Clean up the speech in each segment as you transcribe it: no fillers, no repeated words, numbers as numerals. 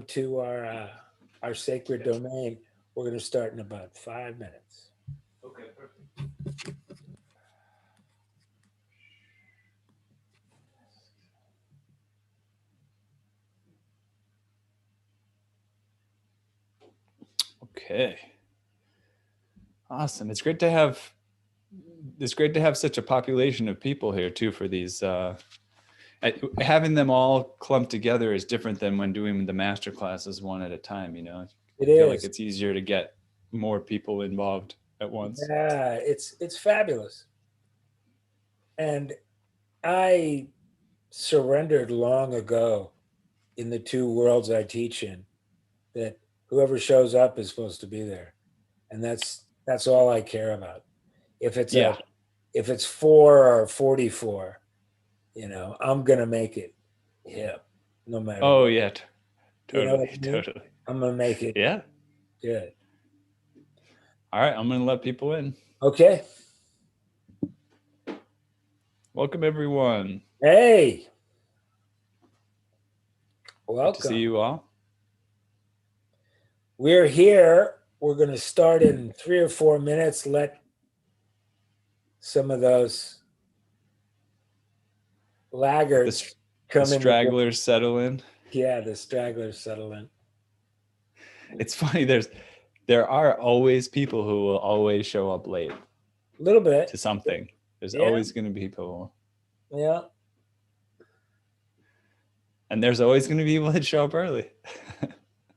to our sacred domain. We're going to start in about 5 minutes. Okay, perfect. Okay. Awesome. It's great to have such a population of people here too for these having them all clumped together is different than when doing the master classes one at a time, you know. It I feel like is. it's easier to get more people involved at once. Yeah, it's fabulous. And I surrendered long ago in the two worlds I teach in that whoever shows up is supposed to be there. And that's all I care about. If it's Yeah. if it's 4 or 44, I'm gonna make it hip no matter Oh what. yeah. You know Totally. what I mean? Totally. I'm gonna make it Yeah. good. All right. I'm going to let people in. Okay. Welcome everyone. Hey. Good Welcome. to see you all. We're here. We're going to start in 3 or 4 minutes. Let some of those laggards come the in. stragglers settle in. Yeah, the stragglers settle in. It's funny. There are always people who will always show up late. A little bit. To something. There's Yeah. always going to be people. Yeah. And there's always going to be people that show up early.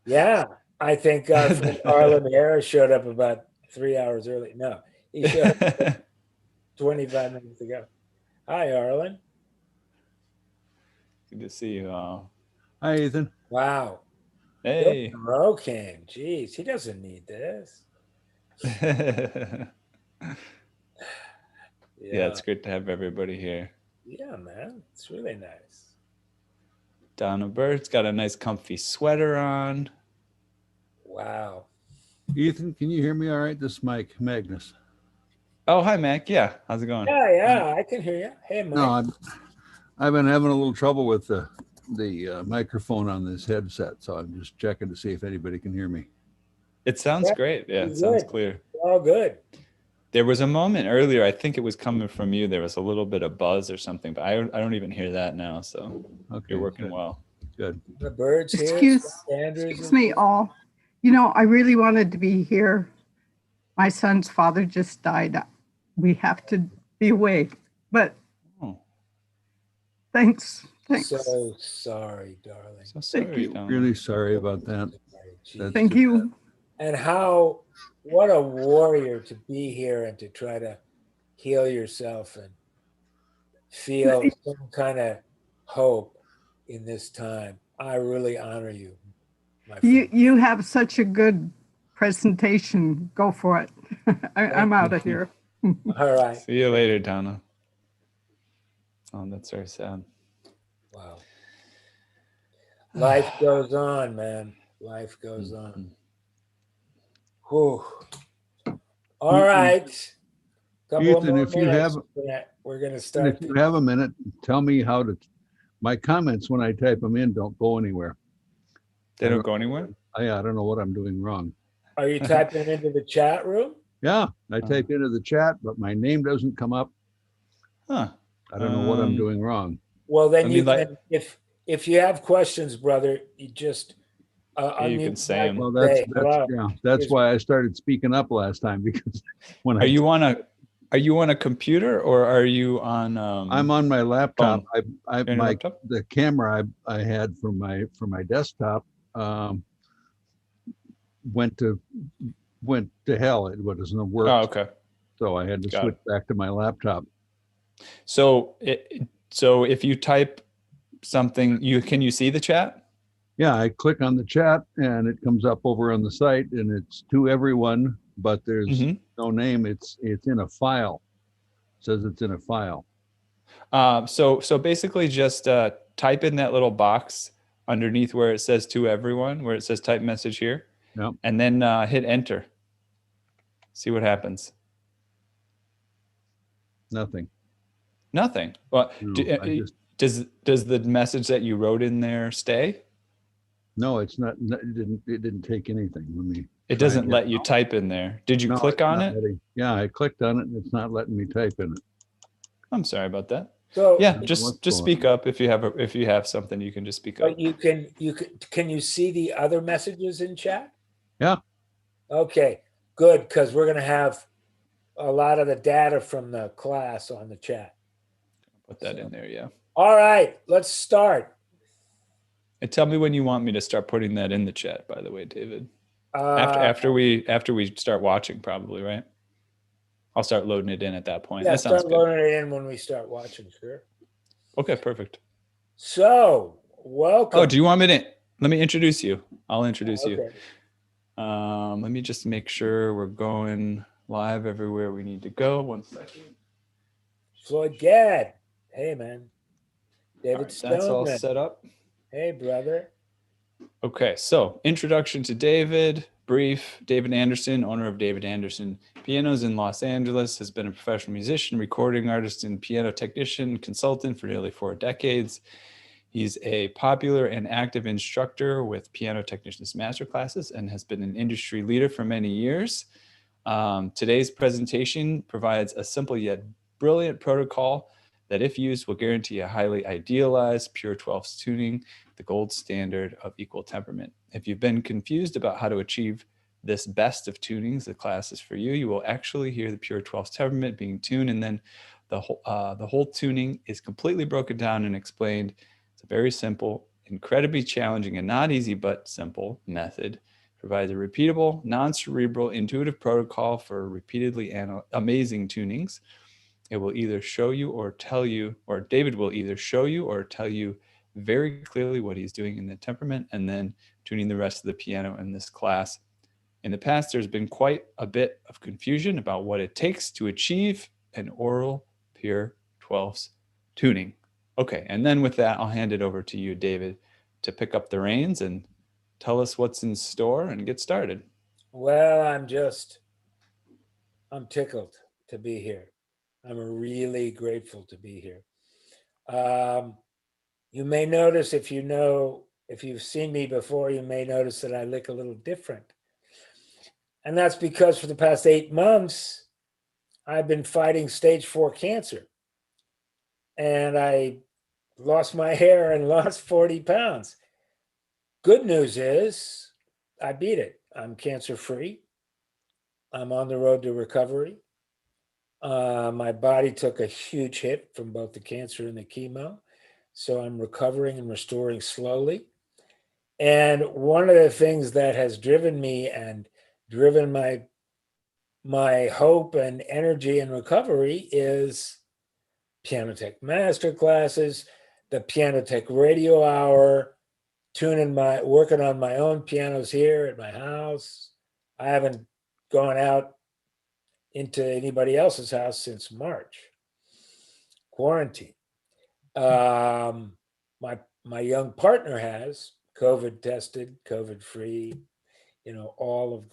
Yeah. I think our friend Arlen Harris showed up about 3 hours early. No, he showed up 25 minutes ago. Hi, Arlen. Good to see you all. Hi, Ethan. Wow. Hey. Monroe came. Jeez, he doesn't need this. Yeah, it's great to have everybody here. Yeah, man. It's really nice. Donna Bird's got a nice comfy sweater on. Wow. Ethan, can you hear me all right? This is Mike Magnus. Oh, hi, Mac. Yeah, how's it going? Yeah, I can hear you. Hey, Mike. No, I've been having a little trouble with the microphone on this headset, so I'm just checking to see if anybody can hear me. It sounds great. Yeah, it sounds clear. All good. There was a moment earlier, I think it was coming from you. There was a little bit of buzz or something, but I don't even hear that now. So okay, you're working well. Good. The birds here. Excuse me all. You know, I really wanted to be here. My son's father just died. We have to be away, but thanks. So sorry, darling. So sorry. Really sorry about that. Thank you. And what a warrior to be here and to try to heal yourself and feel some kind of hope in this time. I really honor you, my friend. You have such a good presentation. Go for it. I'm out of here. All right. See you later, Donna. Oh, that's very sad. Wow. Life goes on, man. Life goes on. Whew. All right. Ethan, if you have, we're going to start. If you have a minute, tell me how to. My comments when I type them in don't go anywhere. They don't go anywhere? I don't know what I'm doing wrong. Are you typing into the chat room? Yeah, I type into the chat, but my name doesn't come up. Huh. I don't know what I'm doing wrong. Well, then you can, if you have questions, brother, you just you can say them. Well, that's why I started speaking up last time, because when are you on a computer or are you on? I'm on my laptop. Laptop? The camera I had for my desktop went to hell. It doesn't work. Oh, okay. So I had to switch back to my laptop. So if you type something, can you see the chat? Yeah, I click on the chat and it comes up over on the site and it's to everyone, but there's no name. It's in a file. It says it's in a file. So basically just type in that little box underneath where it says to everyone, where it says type message here. Yep. And then hit enter. See what happens. Nothing. Well, No, does the message that you wrote in there stay? No, it's not. It didn't take anything. Let me. It try doesn't again. let you type in there. Did you No, click it's on not it? letting- Yeah, I clicked on it and it's not letting me type in it. I'm sorry about that. So, Yeah, don't know just what's just going speak up if you have something, you can just speak up. but can you see the other messages in chat? Yeah. Okay, good, because we're going to have a lot of the data from the class on the chat. Put that in there, yeah. All right, let's start. And tell me when you want me to start putting that in the chat, by the way, David. Uh, After we start watching, probably, right? I'll start loading it in at that point. yeah, That sounds start good. loading it in when we start watching, sure. Okay, perfect. So, welcome. Oh, do you want me to let me introduce you? I'll introduce you. Okay. Let me just make sure we're going live everywhere we need to go. 1 second. Floyd Gadd. Hey, man. David All right, that's all Stoneman. set up. Hey, brother. Okay, so introduction to David, brief. David Andersen, owner of David Andersen Pianos in Los Angeles, has been a professional musician, recording artist, and piano technician consultant for nearly 4 decades. He's a popular and active instructor with Piano Technicians Masterclasses and has been an industry leader for many years. Today's presentation provides a simple yet brilliant protocol that, if used, will guarantee a highly idealized, pure 12ths tuning, the gold standard of equal temperament. If you've been confused about how to achieve this best of tunings, the class is for you. You will actually hear the pure 12ths temperament being tuned, and then the whole tuning is completely broken down and explained. It's a very simple, incredibly challenging, and not easy, but simple method. Provides a repeatable, non-cerebral, intuitive protocol for repeatedly amazing tunings. It will either show you or tell you, or David will either show you or tell you very clearly what he's doing in the temperament, and then tuning the rest of the piano in this class. In the past, there's been quite a bit of confusion about what it takes to achieve an Aural pure 12ths tuning. Okay, and then with that, I'll hand it over to you, David, to pick up the reins and tell us what's in store and get started. Well, I'm tickled to be here. I'm really grateful to be here. You may notice, if you've seen me before, you may notice that I look a little different. And that's because for the past 8 months, I've been fighting stage 4 cancer. And I lost my hair and lost 40 pounds. Good news is I beat it. I'm cancer free. I'm on the road to recovery. My body took a huge hit from both the cancer and the chemo. So I'm recovering and restoring slowly. And one of the things that has driven me and driven my hope and energy and recovery is Piano Tech Masterclasses, the Piano Tech Radio Hour, working on my own pianos here at my house. I haven't gone out into anybody else's house since March. Quarantine. My young partner has COVID tested, COVID free, all of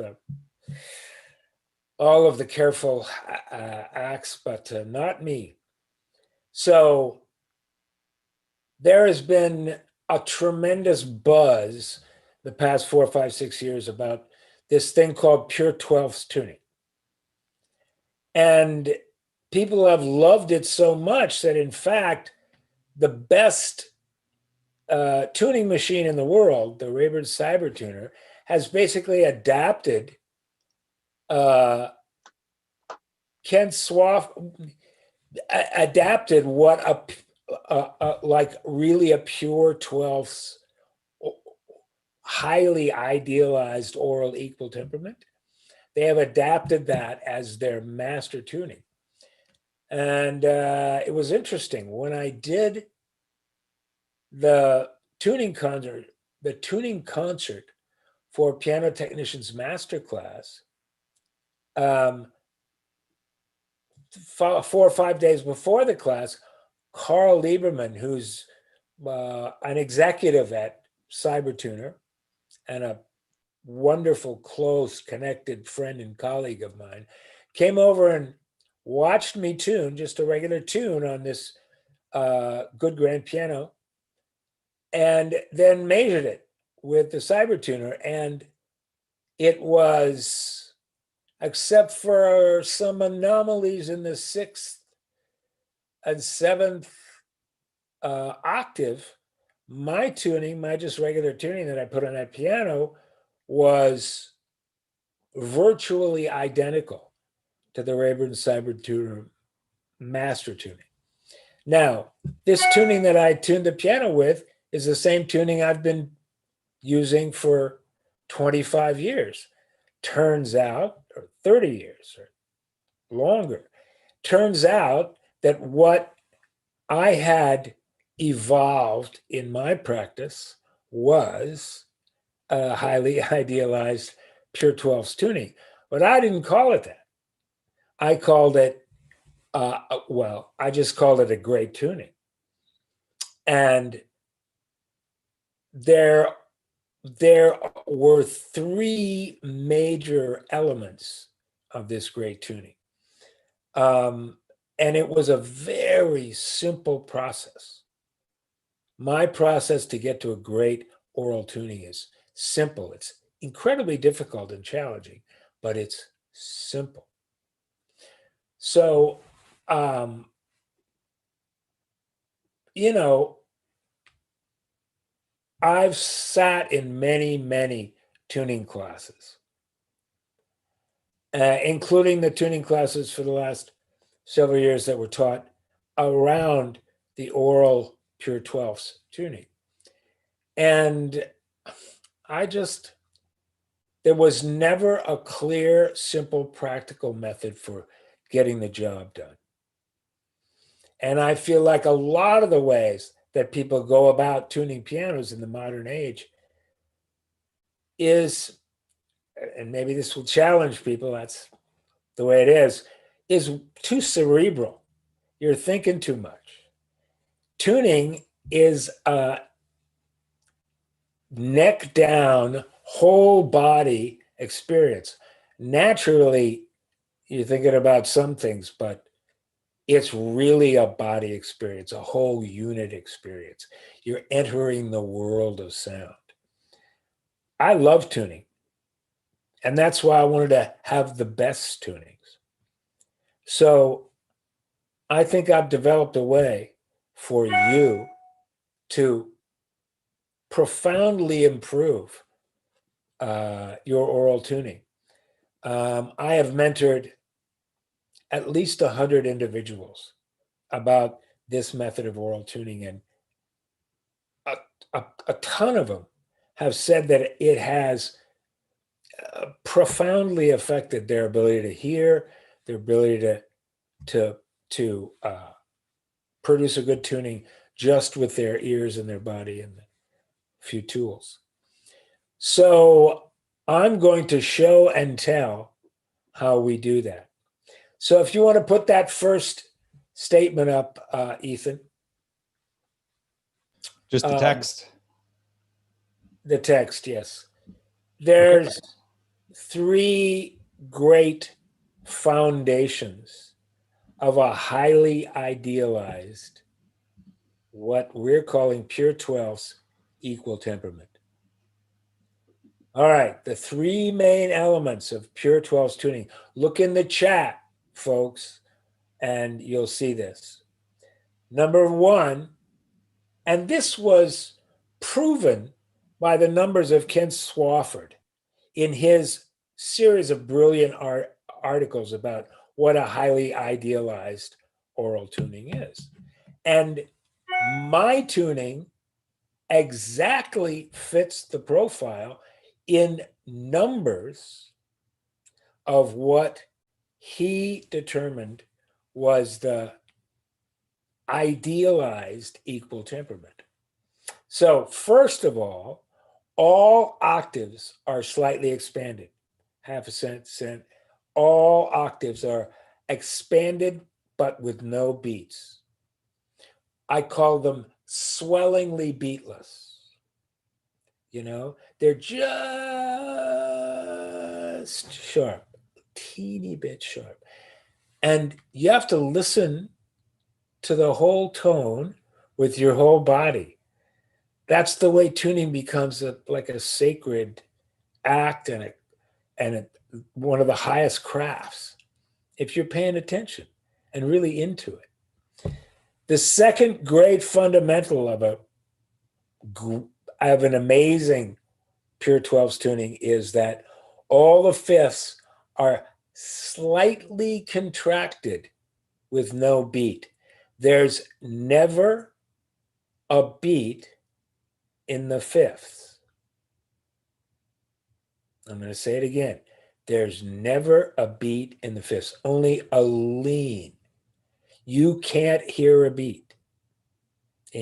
the careful acts, but not me. So there has been a tremendous buzz the past 4, 5, 6 years about this thing called pure 12ths tuning. And people have loved it so much that, in fact, the best tuning machine in the world, the Rayburn Cyber Tuner, has basically adapted adapted what like really a pure 12ths, highly idealized Aural equal temperament. They have adapted that as their master tuning. And it was interesting when I did the tuning concert for Piano Technicians Masterclass, 4 or 5 days before the class, Carl Lieberman, who's an executive at Cybertuner and a wonderful, close, connected friend and colleague of mine, came over and watched me tune just a regular tune on this good grand piano, and then measured it with the Cybertuner, and it was, except for some anomalies in the sixth and seventh octave, my tuning, my just regular tuning that I put on that piano was virtually identical to the Rayburn Cybertuner master tuning. Now, this tuning that I tuned the piano with is the same tuning I've been using for 25 years. Turns out, or 30 years or longer, turns out that what I had evolved in my practice was a highly idealized pure 12ths tuning. But I didn't call it that. I called it, I just called it a great tuning. And there were three major elements of this great tuning. And it was a very simple process. My process to get to a great aural tuning is simple. It's incredibly difficult and challenging, but it's simple. So, you know, I've sat in many, many tuning classes, including the tuning classes for the last several years that were taught around the Aural Pure 12ths tuning. And there was never a clear, simple, practical method for getting the job done. And I feel like a lot of the ways that people go about tuning pianos in the modern age is, and maybe this will challenge people, that's the way it is too cerebral. You're thinking too much. Tuning is a neck down, whole body experience. Naturally, you're thinking about some things, but it's really a body experience, a whole unit experience. You're entering the world of sound. I love tuning. And that's why I wanted to have the best tunings. So I think I've developed a way for you to profoundly improve your aural tuning. I have mentored at least 100 individuals about this method of aural tuning, and a ton of them have said that it has profoundly affected their ability to hear, their ability to produce a good tuning just with their ears and their body and a few tools. So I'm going to show and tell how we do that. So if you want to put that first statement up, Ethan. Just the text. The text, yes. There's three great foundations of a highly idealized, what we're calling pure 12ths equal temperament. All right, the three main elements of pure 12ths tuning. Look in the chat, folks, and you'll see this. Number one, and this was proven by the numbers of Ken Swafford in his series of brilliant articles about what a highly idealized aural tuning is. And my tuning exactly fits the profile in numbers of what he determined was the idealized equal temperament. So first of all octaves are slightly expanded, half a cent. All octaves are expanded, but with no beats. I call them swellingly beatless. You know, they're just sharp, teeny bit sharp. And you have to listen to the whole tone with your whole body. That's the way tuning becomes like a sacred act and one of the highest crafts, if you're paying attention and really into it. The second great fundamental of an amazing pure 12s tuning is that all the fifths are slightly contracted with no beat. There's never a beat in the fifths. I'm going to say it again. There's never a beat in the fifths, only a lean. You can't hear a beat.